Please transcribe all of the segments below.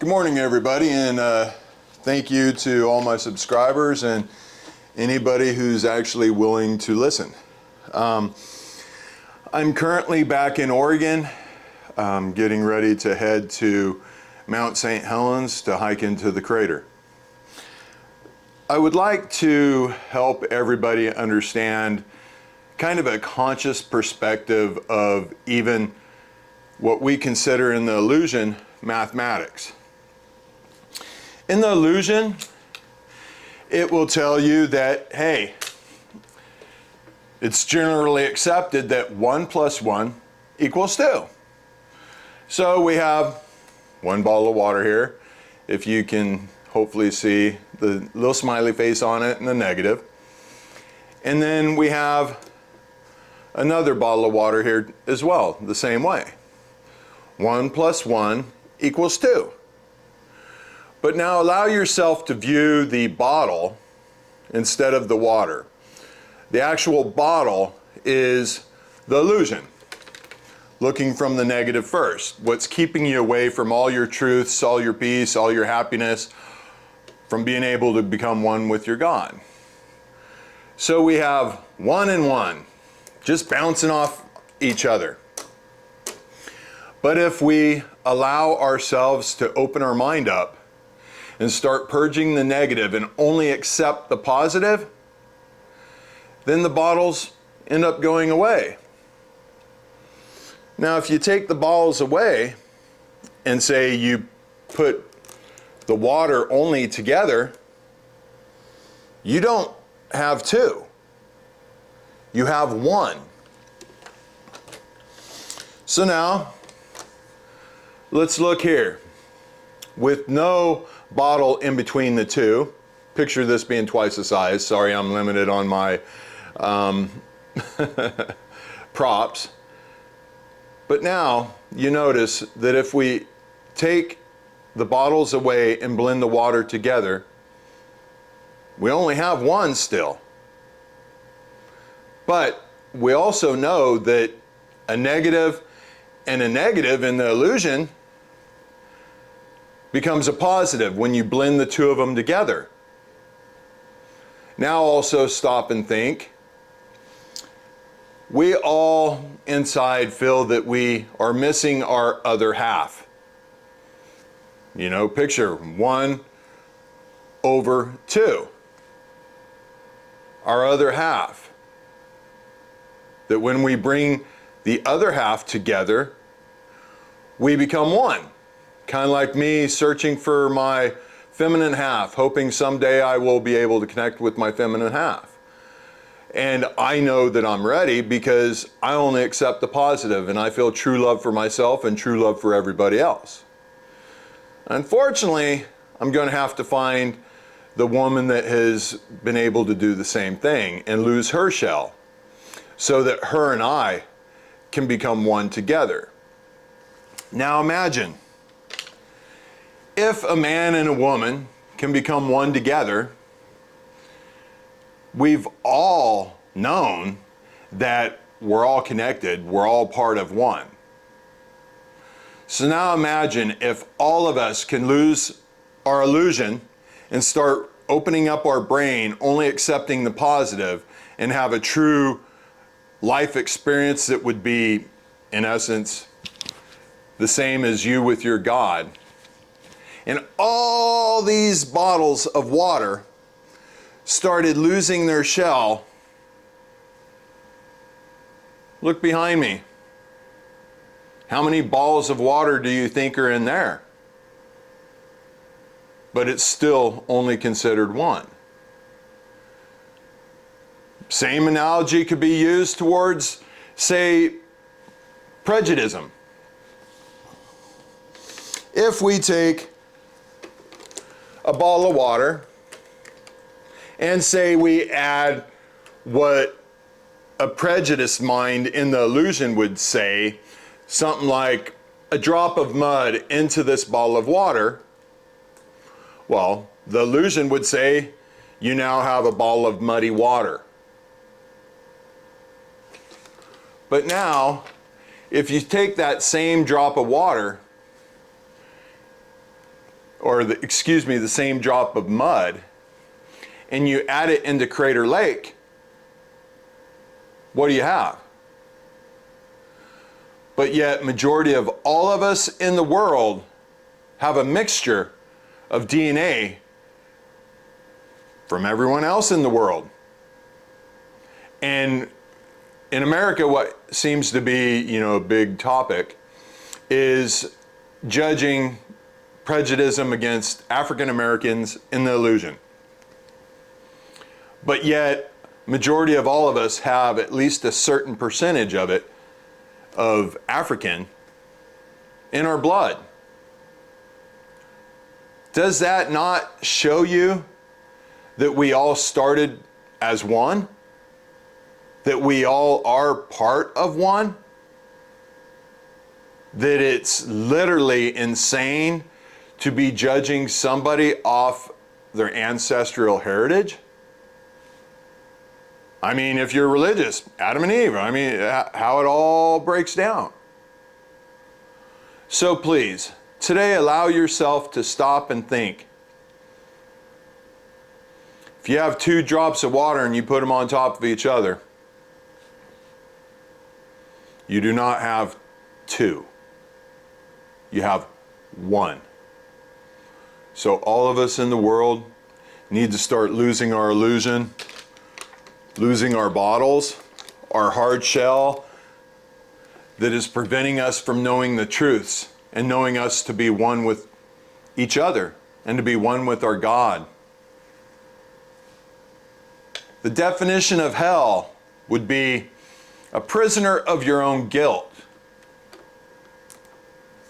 Good morning, everybody, and thank you to all my subscribers and anybody who's actually willing to listen. I'm currently back in Oregon, getting ready to head to Mount St. Helens to hike into the crater. I would like to help everybody understand kind of a conscious perspective of even what we consider in the illusion mathematics. In the illusion, it will tell you that, hey, it's generally accepted that 1 plus 1 equals 2. So we have one bottle of water here. If you can hopefully see the little smiley face on it and the negative. And then we have another bottle of water here as well, the same way. 1 plus 1 equals 2. But now allow yourself to view the bottle instead of the water. The actual bottle is the illusion, looking from the negative first. What's keeping you away from all your truths, all your peace, all your happiness, from being able to become one with your God. So we have 1 and 1, just bouncing off each other. But if we allow ourselves to open our mind up and start purging the negative and only accept the positive, then the bottles end up going away. Now, if you take the bottles away and say you put the water only together, you don't have 2. You have 1. So now, let's look here. With no bottle in between the two, picture this being twice the size. Sorry, I'm limited on my props. But now you notice that if we take the bottles away and blend the water together, we only have 1 still. But we also know that a negative and a negative in the illusion becomes a positive when you blend the two of them together. Now also stop and think. We all inside feel that we are missing our other half. You know, picture 1 over 2. Our other half. That when we bring the other half together, we become 1. Kind of like me searching for my feminine half, hoping someday I will be able to connect with my feminine half. And I know that I'm ready because I only accept the positive and I feel true love for myself and true love for everybody else. Unfortunately, I'm going to have to find the woman that has been able to do the same thing and lose her shell so that her and I can become 1 together. Now imagine if a man and a woman can become 1 together. We've all known that we're all connected, we're all part of 1. So now imagine if all of us can lose our illusion and start opening up our brain, only accepting the positive, and have a true life experience that would be, in essence, the same as you with your God. And all these bottles of water started losing their shell. Look behind me. How many balls of water do you think are in there? But it's still only considered 1. Same analogy could be used towards, say, prejudice. If we take a bottle of water and say we add what a prejudiced mind in the illusion would say, something like a drop of mud into this bottle of water, well, the illusion would say you now have a bottle of muddy water. But now, if you take that same drop of water or the same drop of mud, and you add it into Crater Lake, what do you have? But yet, majority of all of us in the world have a mixture of DNA from everyone else in the world. And in America, what seems to be, a big topic is judging prejudice against African Americans in the illusion. But yet, majority of all of us have at least a certain percentage of it, of African, in our blood. Does that not show you that we all started as one? That we all are part of one? That it's literally insane to be judging somebody off their ancestral heritage? I mean, if you're religious, Adam and Eve, I mean, how it all breaks down. So please, today allow yourself to stop and think. If you have 2 drops of water and you put them on top of each other, you do not have 2. You have 1. So all of us in the world need to start losing our illusion, losing our bottles, our hard shell that is preventing us from knowing the truths and knowing us to be one with each other and to be one with our God. The definition of hell would be a prisoner of your own guilt.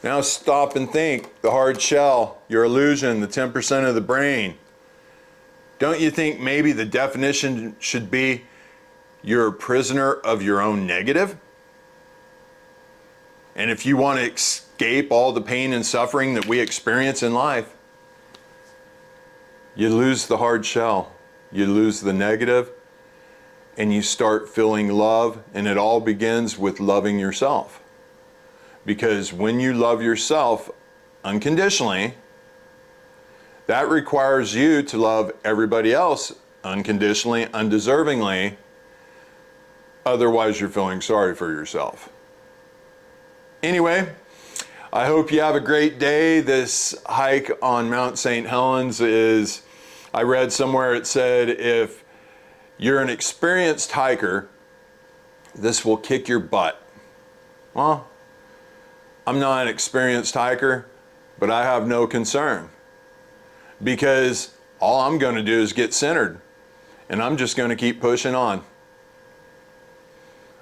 Now stop and think. The hard shell, your illusion, the 10% of the brain. Don't you think maybe the definition should be you're a prisoner of your own negative? And if you want to escape all the pain and suffering that we experience in life, you lose the hard shell, you lose the negative, and you start feeling love, and it all begins with loving yourself. Because when you love yourself unconditionally, that requires you to love everybody else unconditionally, undeservingly. Otherwise, you're feeling sorry for yourself. Anyway, I hope you have a great day. This hike on Mount St. Helens is, I read somewhere it said, if you're an experienced hiker, this will kick your butt. Well, I'm not an experienced hiker, but I have no concern. Because all I'm going to do is get centered, and I'm just going to keep pushing on.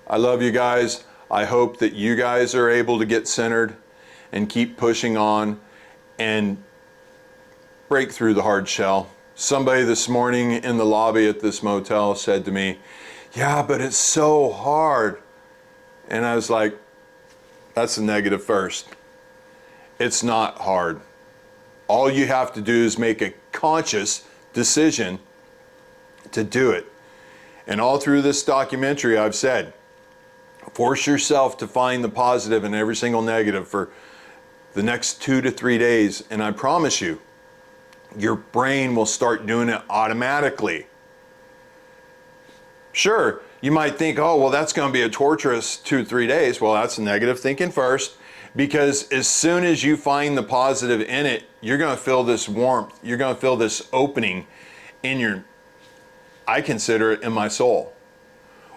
I love you guys. I hope that you guys are able to get centered and keep pushing on and break through the hard shell. Somebody this morning in the lobby at this motel said to me, "Yeah, but it's so hard." And I was like, that's a negative first. It's not hard. All you have to do is make a conscious decision to do it. And all through this documentary, I've said, force yourself to find the positive in every single negative for the next 2 to 3 days. And I promise you, your brain will start doing it automatically. Sure, you might think, oh, well, that's going to be a torturous 2 to 3 days. Well, that's negative thinking first. Because as soon as you find the positive in it, you're going to feel this warmth. You're going to feel this opening in your, I consider it in my soul.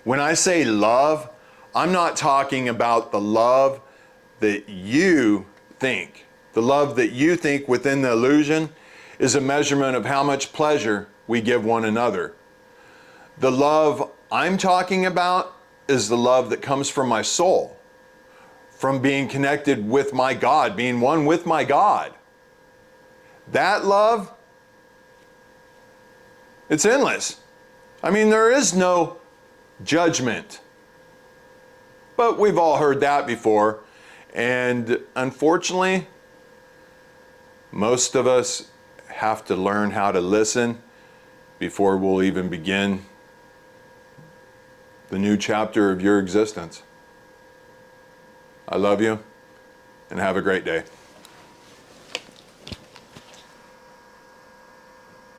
When I say love, I'm not talking about the love that you think. The love that you think within the illusion is a measurement of how much pleasure we give one another. The love I'm talking about is the love that comes from my soul. From being connected with my God, being one with my God. That love, it's endless. I mean, there is no judgment. But we've all heard that before. And unfortunately, most of us have to learn how to listen before we'll even begin the new chapter of your existence. I love you, and have a great day.